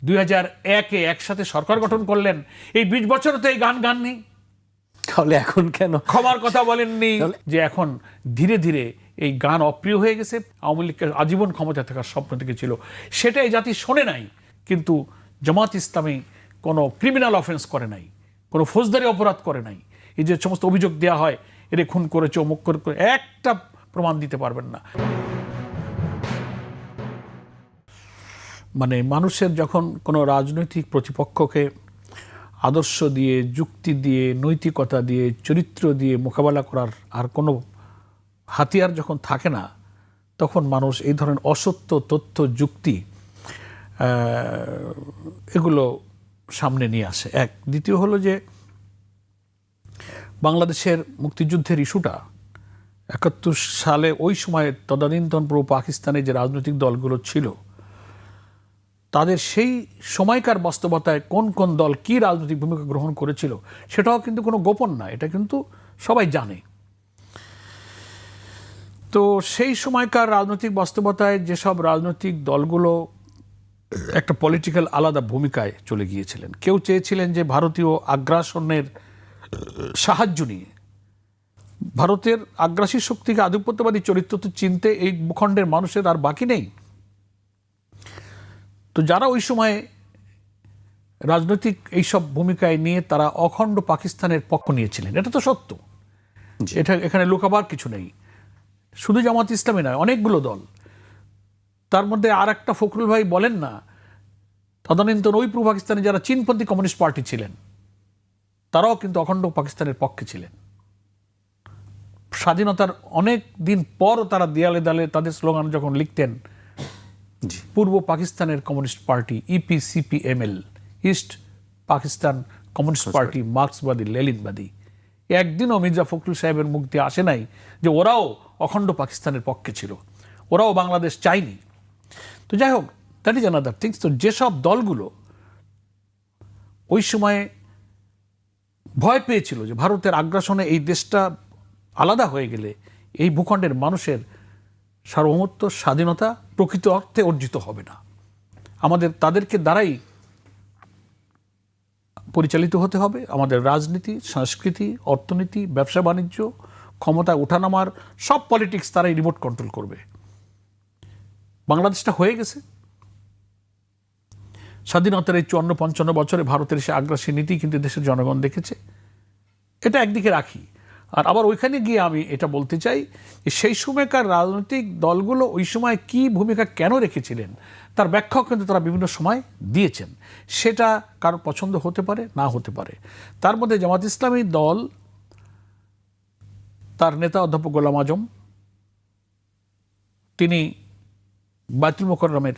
2001-এ একসাথে সরকার গঠন করলেন, এই 20 বছর তো এই গান নেই। তাহলে এখন কেন ক্ষমার কথা বলেননি? যে এখন ধীরে ধীরে এই গান অপ্রিয় হয়ে গেছে। আওয়ামী লীগকে আজীবন ক্ষমতা থাকার স্বপ্ন থেকে ছিল, সেটা এই জাতি শোনে নাই। কিন্তু জামাত ইসলামী কোনো ক্রিমিনাল অফেন্স করে নাই, কোনো ফৌজদারি অপরাধ করে নাই। এই যে সমস্ত অভিযোগ দেওয়া হয়, এরে খুন করেছে, অমুক করে, একটা প্রমাণ দিতে পারবেন না। মানে মানুষের যখন কোনো রাজনৈতিক প্রতিপক্ষকে আদর্শ দিয়ে, যুক্তি দিয়ে, নৈতিকতা দিয়ে, চরিত্র দিয়ে মোকাবেলা করার আর কোনো হাতিয়ার যখন থাকে না, তখন মানুষ এই ধরনের অসত্য তথ্য, যুক্তি এগুলো সামনে নিয়ে আসে। এক। দ্বিতীয় হলো যে বাংলাদেশের মুক্তিযুদ্ধের ইস্যুটা 71 সালে ওই সময় তদানীন্তন পূর্ব পাকিস্তানে যে রাজনৈতিক দলগুলো ছিল, তাদের সেই সময়কার বাস্তবতায় কোন কোন দল কি রাজনৈতিক ভূমিকা গ্রহণ করেছিল সেটাও কিন্তু কোনো গোপন না, এটা কিন্তু সবাই জানে। তো সেই সময়কার রাজনৈতিক বাস্তবতায় যেসব রাজনৈতিক দলগুলো একটা পলিটিক্যাল আলাদা ভূমিকায় চলে গিয়েছিলেন, কেউ চেয়েছিলেন যে ভারতীয় আগ্রাসনের সাহায্য নিয়ে, ভারতের আগ্রাসী শক্তিকে আধিপত্যবাদী চরিত্র তো চিনতে এই ভূখণ্ডের মানুষের আর বাকি নেই। তো যারা ওই সময়ে রাজনৈতিক এইসব ভূমিকায় নিয়ে তারা অখণ্ড পাকিস্তানের পক্ষ নিয়েছিলেন, এটা তো সত্য, এটা এখানে লুকাবার কিছু নেই। শুধু জামাত ইসলামী নয়, অনেকগুলো দল। তার মধ্যে আর একটা ফখরুল ভাই বলেন না, তদানীন্তন ওই পূর্ব পাকিস্তানে যারা চীনপন্থী কমিউনিস্ট পার্টি ছিলেন, তারাও কিন্তু অখণ্ড পাকিস্তানের পক্ষে ছিলেন। স্বাধীনতার অনেক দিন পর তারা দেয়ালে দেয়ালে তাদের স্লোগান যখন লিখতেন, পূর্ব পাকিস্তানের communist party EPCPML, east Pakistan communist party মার্ক্সবাদী লেনিনবাদী, একদিনও মির্জা ফখরুল সাহেবের মুখ দিয়ে আসে নাই যে ওরাও অখণ্ড পাকিস্তানের পক্ষে ছিল, ওরাও বাংলাদেশ চায়নি। তো যাই হোক, দ্যাট ইজ অ্যানাদার থিংস। তো যেসব দলগুলো ওই সময়ে ভয় পেয়েছিল যে ভারতের আগ্রাসনে এই দেশটা আলাদা হয়ে গেলে এই ভূখণ্ডের মানুষের সার্বভৌমত্ব, স্বাধীনতা প্রকৃত অর্থে অর্জিত হবে না, আমাদের তাদেরকে দ্বারাই পরিচালিত হতে হবে। আমাদের রাজনীতি, সংস্কৃতি, অর্থনীতি, ব্যবসা বাণিজ্য, ক্ষমতায় ওঠানামার সব পলিটিক্স তারাই রিমোট কন্ট্রোল করবে। বাংলাদেশটা হয়ে গেছে। স্বাধীনতার এই 54-55 বছরে ভারতের সে আগ্রাসী নীতি কিন্তু দেশের জনগণ দেখেছে। এটা একদিকে রাখি। আর আবার ওইখানে গিয়ে আমি এটা বলতে চাই যে সেই সময়কার রাজনৈতিক দলগুলো ওই সময় কি ভূমিকা কেন রেখেছিলেন তার ব্যাখ্যাও কিন্তু তারা বিভিন্ন সময় দিয়েছেন। সেটা কারোর পছন্দ হতে পারে, না হতে পারে। তার মধ্যে জামাত ইসলামী দল, তার নেতা অধ্যাপক গোলাম আজম, তিনি বায়তুল মোকাররমের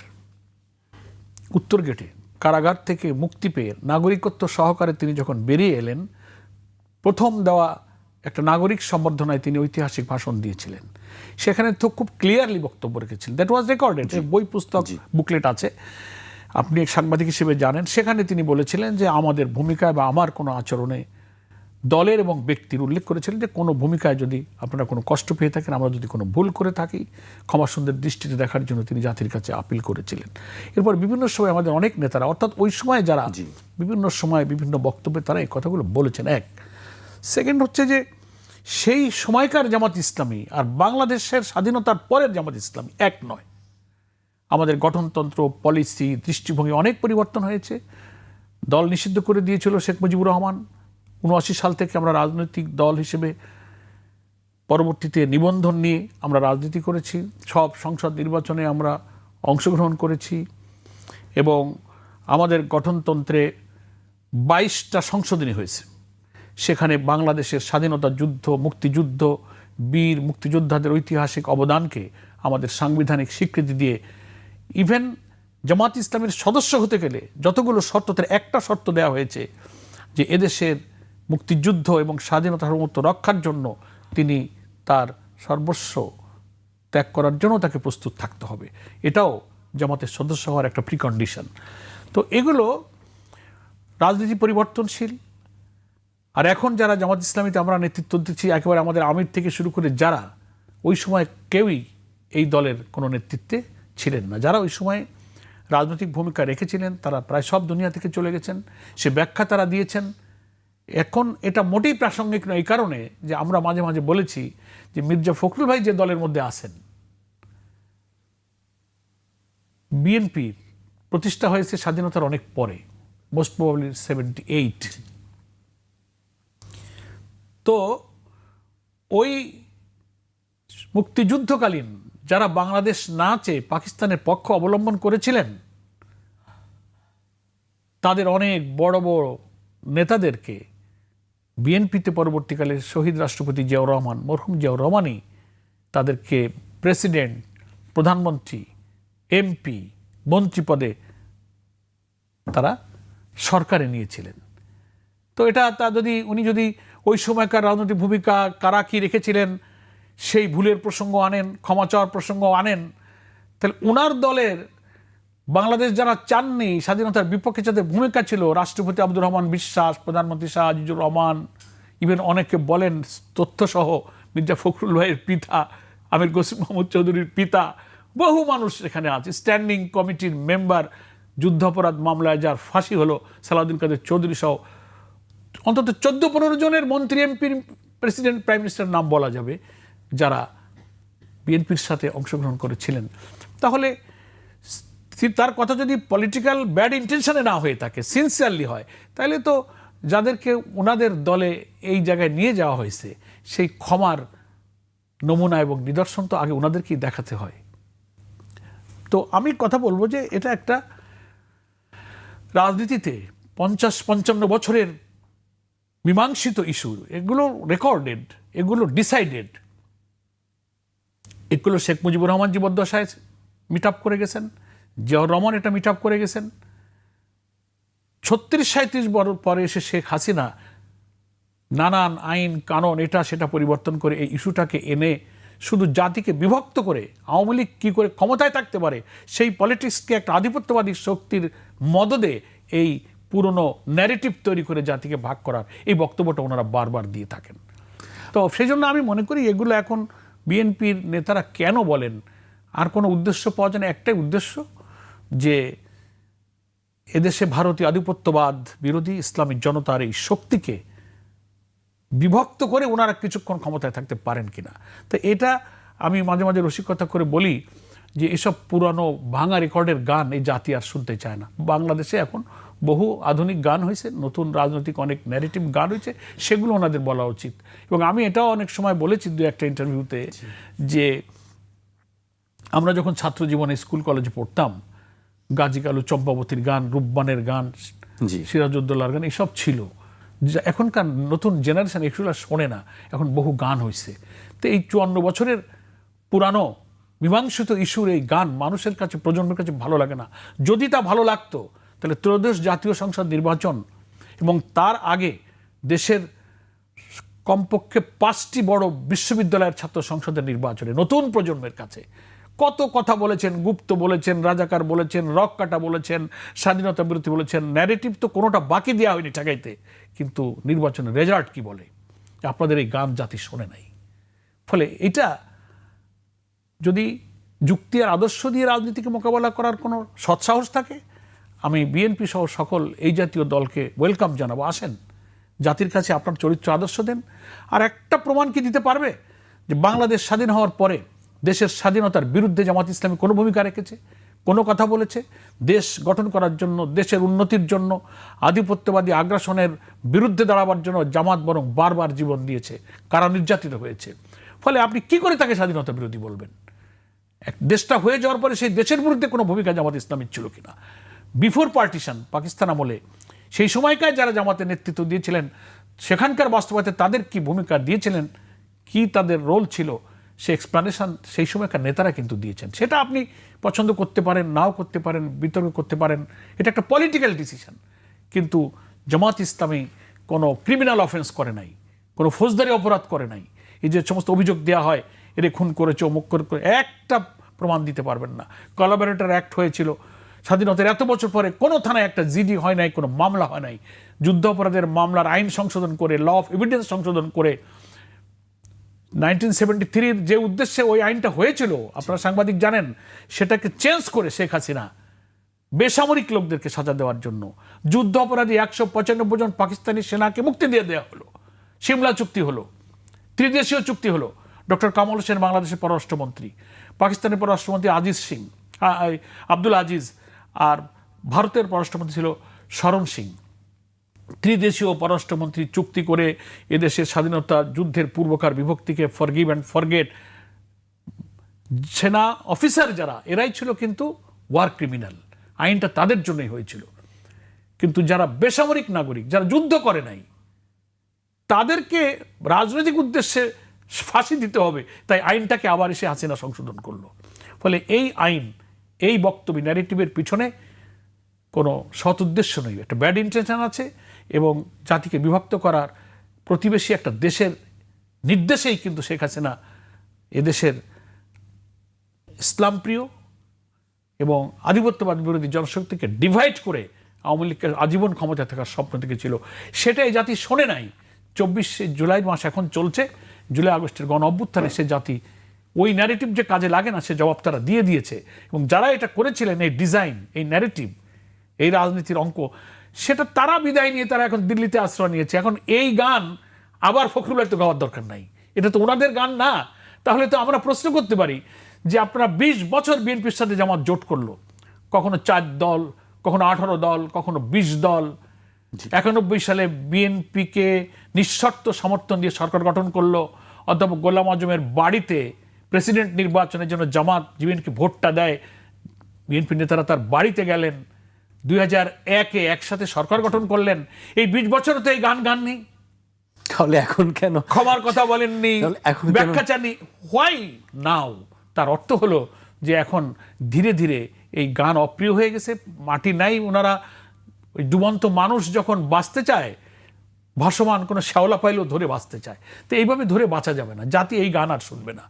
উত্তর গেটে কারাগার থেকে মুক্তি পেয়ে নাগরিকত্ব সহকারে তিনি যখন বেরিয়ে এলেন, প্রথম দেওয়া একটা নাগরিক সম্বর্ধনায় তিনি ঐতিহাসিক ভাষণ দিয়েছিলেন। সেখানে তো খুব ক্লিয়ারলি বক্তব্য রেখেছিলেন, দ্যাট ওয়াজ রেকর্ডেড, বই পুস্তক বুকলেট আছে, আপনি এক সাংবাদিক হিসেবে জানেন। সেখানে তিনি বলেছিলেন যে আমাদের ভূমিকায় বা আমার কোনো আচরণে দলের এবং ব্যক্তির উল্লেখ করেছিলেন যে কোনো ভূমিকায় যদি আপনারা কোনো কষ্ট পেয়ে থাকেন, আমরা যদি কোনো ভুল করে থাকি, ক্ষমা সুন্দর দৃষ্টিতে দেখার জন্য তিনি জাতির কাছে আপিল করেছিলেন। এরপর বিভিন্ন সময় আমাদের অনেক নেতারা, অর্থাৎ ওই সময় যারা বিভিন্ন সময় বিভিন্ন বক্তব্যে তারা এই কথাগুলো বলেছেন। এক। সেকেন্ড হচ্ছে যে সেই সময়কার জামাত ইসলামী আর বাংলাদেশের স্বাধীনতার পরের জামাত ইসলামী এক নয়। আমাদের গঠনতন্ত্র, পলিসি, দৃষ্টিভঙ্গি অনেক পরিবর্তন হয়েছে। দল নিষিদ্ধ করে দিয়েছিল শেখ মুজিবুর রহমান। 79 সাল থেকে আমরা রাজনৈতিক দল হিসেবে পরবর্তীতে নিবন্ধন নিয়ে আমরা রাজনীতি করেছি, সব সংসদ নির্বাচনে আমরা অংশগ্রহণ করেছি এবং আমাদের গঠনতন্ত্রে 22টা সংশোধনী হয়েছে। সেখানে বাংলাদেশের স্বাধীনতা যুদ্ধ, মুক্তিযুদ্ধ, বীর মুক্তিযোদ্ধাদের ঐতিহাসিক অবদানকে আমাদের সাংবিধানিক স্বীকৃতি দিয়ে ইভেন জামাত ইসলামের সদস্য হতে গেলে যতগুলো শর্ত, তার একটা শর্ত দেওয়া হয়েছে যে এদেশের মুক্তিযুদ্ধ এবং স্বাধীনতা সার্বভৌমত্ব রক্ষার জন্য তিনি তার সর্বস্ব ত্যাগ করার জন্য তাকে প্রস্তুত থাকতে হবে। এটাও জামাতের সদস্য হওয়ার একটা প্রিকন্ডিশন। তো এগুলো রাজনীতি পরিবর্তনশীল। আর এখন যারা জামাত ইসলামীতে আমরা নেতৃত্ব দিচ্ছি, একেবারে আমাদের আমির থেকে শুরু করে যারা, ওই সময় কেউই এই দলের কোনো নেতৃত্বে ছিলেন না। যারা ওই সময় রাজনৈতিক ভূমিকা রেখেছিলেন, তারা প্রায় সব দুনিয়া থেকে চলে গেছেন। সে ব্যাখ্যা তারা দিয়েছেন। এখন এটা মোটেই প্রাসঙ্গিক নয় এই কারণে যে আমরা মাঝে মাঝে বলেছি যে মির্জা ফখরুল ভাই যে দলের মধ্যে আছেন, বিএনপির প্রতিষ্ঠা হয়েছে স্বাধীনতার অনেক পরে, মোস্ট প্রবাবলি 78। তো ওই মুক্তিযুদ্ধকালীন যারা বাংলাদেশ না চেয়ে পাকিস্তানের পক্ষ অবলম্বন করেছিলেন, তাদের অনেক বড় বড় নেতাদেরকে বিএনপিতে পরবর্তীকালে শহীদ রাষ্ট্রপতি জিয়াউর রহমান, মরহুম জিয়াউর রহমানই তাদেরকে প্রেসিডেন্ট, প্রধানমন্ত্রী, এমপি, মন্ত্রী পদে তারা সরকারে নিয়েছিলেন। তো এটা তা যদি উনি যদি ওই সময়কার রাজনৈতিক ভূমিকা কারা কী রেখেছিলেন সেই ভুলের প্রসঙ্গ আনেন, ক্ষমা চাওয়ার প্রসঙ্গ আনেন, তাহলে উনার দলের বাংলাদেশ যারা চাননি, স্বাধীনতার বিপক্ষে যাদের ভূমিকা ছিল, রাষ্ট্রপতি আব্দুর রহমান বিশ্বাস, প্রধানমন্ত্রী শাহ আজিজুর রহমান, ইভেন অনেকে বলেন তথ্যসহ মির্জা ফখরুল ভাইয়ের পিতা আমির গোসিম মাহমুদ চৌধুরীর পিতা, বহু মানুষ এখানে আছে, স্ট্যান্ডিং কমিটির মেম্বার, যুদ্ধাপরাধ মামলায় যার ফাঁসি হলো সালাউদ্দিন কাদের চৌধুরী সহ অন্তত 14-15 জনের মন্ত্রী, এমপির, প্রেসিডেন্ট, প্রাইম মিনিস্টারের নাম বলা যাবে যারা বিএনপির সাথে অংশগ্রহণ করেছিলেন। তাহলে তার কথা যদি পলিটিক্যাল ব্যাড ইন্টেনশনে না হয়ে থাকে, সিনসিয়ারলি হয়, তাহলে তো যাদেরকে ওনাদের দলে এই জায়গায় নিয়ে যাওয়া হয়েছে সেই ক্ষমার নমুনা এবং নিদর্শন তো আগে ওনাদেরকেই দেখাতে হয়। তো আমি কথা বলবো যে এটা একটা রাজনীতিতে 50-55 বছরের মীমাংসিত ইস্যু, এগুলো রেকর্ডেড, এগুলো ডিসাইডেড, এগুলো শেখ মুজিবুর রহমান জীবদ্দশায় মিট আপ করে গেছেন, জিয়াউর রহমান এটা মিট আপ করে গেছেন। 36-37 বছর পরে এসে শেখ হাসিনা নানান আইন কানুন এটা সেটা পরিবর্তন করে এই ইস্যুটাকে এনে শুধু জাতিকে বিভক্ত করে আওয়ামী লীগ কী করে ক্ষমতায় থাকতে পারে সেই পলিটিক্সকে একটা আধিপত্যবাদী শক্তির মদদে এই পুরনো ন্যারেটিভ তৈরি করে জাতিকে ভাগ করার এই বক্তব্যটা ওনারা বারবার দিয়ে থাকেন। তো সেই জন্য আমি মনে করি এগুলো এখন বিএনপির নেতারা কেন বলেন, আর কোনো উদ্দেশ্য পাওয়া যায় না, একটাই উদ্দেশ্য যে এদেশে ভারতীয় আধিপত্যবাদ বিরোধী ইসলামী জনতার এই শক্তিকে বিভক্ত করে ওনারা কিছুক্ষণ ক্ষমতায় থাকতে পারেন কিনা। তো এটা আমি মাঝে মাঝে রসিকতা করে বলি যে এসব পুরানো ভাঙা রেকর্ডের গান এই জাতি আর শুনতে চায় না। বাংলাদেশে এখন বহু আধুনিক গান হয়েছে, নতুন রাজনৈতিক অনেক ন্যারেটিভ গান হয়েছে, সেগুলো ওনাদের বলা উচিত। এবং আমি এটাও অনেক সময় বলেছি দু একটা ইন্টারভিউতে যে আমরা যখন ছাত্র জীবনে স্কুল কলেজে পড়তাম, গাজী কালু চম্পাবতীর গান, রূপবানের গান, সিরাজউদ্দৌলার গান এসব ছিল। এখনকার নতুন জেনারেশন এগুলো শোনে না, এখন বহু গান হয়েছে। তো এই 54 বছরের পুরানো মীমাংসিত ইস্যুর এই গান মানুষের কাছে, প্রজন্মের কাছে ভালো লাগে না। যদি তা ভালো লাগতো তাহলে ত্রয়োদশ জাতীয় সংসদ নির্বাচন এবং তার আগে দেশের কমপক্ষে 5টি বড় বিশ্ববিদ্যালয়ের ছাত্র সংসদের নির্বাচনে নতুন প্রজন্মের কাছে কত কথা বলেছেন, গুপ্ত বলেছেন, রাজাকার বলেছেন, রক কাটা বলেছেন, স্বাধীনতা বিরোধী বলেছেন, ন্যারেটিভ তো কোনোটা বাকি দেওয়া হয়নি ঠেকাইতে। কিন্তু নির্বাচনের রেজাল্ট কি বলে? আপনাদের এই গান জাতি শোনে নাই। ফলে এটা যদি যুক্তি আর আদর্শ দিয়ে রাজনীতিকে মোকাবেলা করার কোনো সৎসাহস থাকে, আমি বিএনপি সহ সকল এই জাতীয় দলকে ওয়েলকাম জানাবো। আসেন, জাতির কাছে আপনার চরিত্র আদর্শ দেন। আর একটা প্রমাণ কি দিতে পারবে যে বাংলাদেশ স্বাধীন হওয়ার পরে দেশের স্বাধীনতার বিরুদ্ধে জামাত ইসলামী কোনো ভূমিকা রেখেছে, কোনো কথা বলেছে? দেশ গঠন করার জন্য, দেশের উন্নতির জন্য, আধিপত্যবাদী আগ্রাসনের বিরুদ্ধে দাঁড়াবার জন্য জামাত বরং বারবার জীবন দিয়েছে, কারা নির্যাতিত হয়েছে। ফলে আপনি কি করে তাকে স্বাধীনতা বিরোধী বলবেন? এক দেশটা হয়ে যাওয়ার পরে সেই দেশের বিরুদ্ধে কোনো ভূমিকা জামাত ইসলামীর ছিল কিনা? বিফোর পার্টিশন, পাকিস্তান আমলে সেই সময়কার যারা জামাতের নেতৃত্ব দিয়েছিলেন সেখানকার বাস্তবতায় তাদের কি ভূমিকা দিয়েছিলেন, কি তাদের রোল ছিল, সে এক্সপ্লানেশন সেই সময়কার নেতারা কিন্তু দিয়েছেন। সেটা আপনি পছন্দ করতে পারেন, নাও করতে পারেন, বিতর্ক করতে পারেন, এটা একটা পলিটিক্যাল ডিসিশন। কিন্তু জামাত ইসলামী কোনো ক্রিমিনাল অফেন্স করে নাই, কোনো ফৌজদারি অপরাধ করে নাই। এই যে সমস্ত অভিযোগ দেওয়া হয় এরে খুন করেছে, অমুক করে, একটা প্রমাণ দিতে পারবেন না। কোলাবরেটর অ্যাক্ট হয়েছিল স্বাধীনতার এত বছর পরে, কোনো থানায় একটা জিডি হয় নাই, কোনো মামলা হয় নাই। যুদ্ধ অপরাধের মামলার আইন সংশোধন করে, ল অফ এভিডেন্স সংশোধন করে 1973 যে উদ্দেশ্যে ওই আইনটা হয়েছিল, আপনারা সাংবাদিক জানেন, সেটাকে চেঞ্জ করে শেখ হাসিনা বেসামরিক লোকদেরকে সাজা দেওয়ার জন্য, যুদ্ধ অপরাধী 195 জন পাকিস্তানি সেনাকে মুক্তি দিয়ে দেওয়া হলো, সিমলা চুক্তি হলো, ত্রিদেশীয় চুক্তি হলো। ডক্টর কামাল হোসেন বাংলাদেশের পররাষ্ট্রমন্ত্রী, পাকিস্তানের পররাষ্ট্রমন্ত্রী আব্দুল আজিজ, আর ভারতের পররাষ্ট্রমন্ত্রী ছিল শরণ সিং। ত্রিদেশীয় পররাষ্ট্রমন্ত্রী চুক্তি করে এদেশের স্বাধীনতা যুদ্ধের পূর্বকার বিভক্তিকে ফরগিভ অ্যান্ড ফরগেট। সেনা অফিসার যারা, এরাই ছিল কিন্তু ওয়ার ক্রিমিনাল, আইনটা তাদের জন্যই হয়েছিল। কিন্তু যারা বেসামরিক নাগরিক, যারা যুদ্ধ করে নাই, তাদেরকে রাজনৈতিক উদ্দেশ্যে ফাঁসি দিতে হবে, তাই আইনটাকে আবার এসে হাসিনা সংশোধন করলো। ফলে এই আইন, এই বক্তব্য, ন্যারেটিভের পিছনে কোনো সৎ উদ্দেশ্য নেই, একটা ব্যাড ইন্টেনশন আছে, এবং জাতিকে বিভক্ত করার প্রতিবেশী একটা দেশের নির্দেশেই কিন্তু শেখ হাসিনা এদেশের ইসলামপ্রিয় এবং আধিপত্যবাদ বিরোধী জনশক্তিকে ডিভাইড করে আওয়ামী লীগকে আজীবন ক্ষমতা থাকার স্বপ্ন থেকে ছিল। সেটাই জাতি শোনে নাই। 24 জুলাই মাস এখন চলছে, জুলাই আগস্টের গণ অভ্যুত্থানে সে জাতি ওই ন্যারেটিভ যে কাজে লাগে না, সে জবাব তারা দিয়ে দিয়েছে। এবং যারা এটা করেছিলেন, এই ডিজাইন, এই ন্যারেটিভ, এই রাজনীতির অঙ্ক, সেটা তারা বিদায় নিয়ে তারা এখন দিল্লিতে আশ্রয় নিয়েছে। এখন এই গান আবার ফখরুলের তো গাওয়ার দরকার নাই, এটা তো ওনাদের গান না। তাহলে তো আমরা প্রশ্ন করতে পারি যে আপনারা 20 বছর বিএনপির সাথে জামাত জোট করলো, কখনো 4 দল, কখনো 18 দল, কখনো 20 দল। 91 সালে বিএনপিকে নিঃশর্ত সমর্থন দিয়ে সরকার গঠন করলো। অধ্যাপক গোলাম আজমের বাড়িতে প্রেসিডেন্ট নির্বাচনের জন্য জামাত বিএনপি ভোটটা দেয়, বিএনপি নেতারা তার বাড়িতে গেলেন। 2001-এ একসাথে সরকার গঠন করলেন। এই 20 বছর তো এই গান নেই, তাহলে এখন কেন ক্ষমার কথা বলেননি, এখন কেন? ব্যাখ্যা চাননি। হোয়াই নাও? তার অর্থ হলো যে এখন ধীরে ধীরে এই গান অপ্রিয় হয়ে গেছে, মাটি নাই। ওনারা ওই ডুবন্ত মানুষ যখন বাঁচতে চায়, ভাসমান কোনো শ্যাওলা পাইলেও ধরে বাঁচতে চায়। তো এইভাবে ধরে বাঁচা যাবে না, জাতি এই গান আর শুনবে না।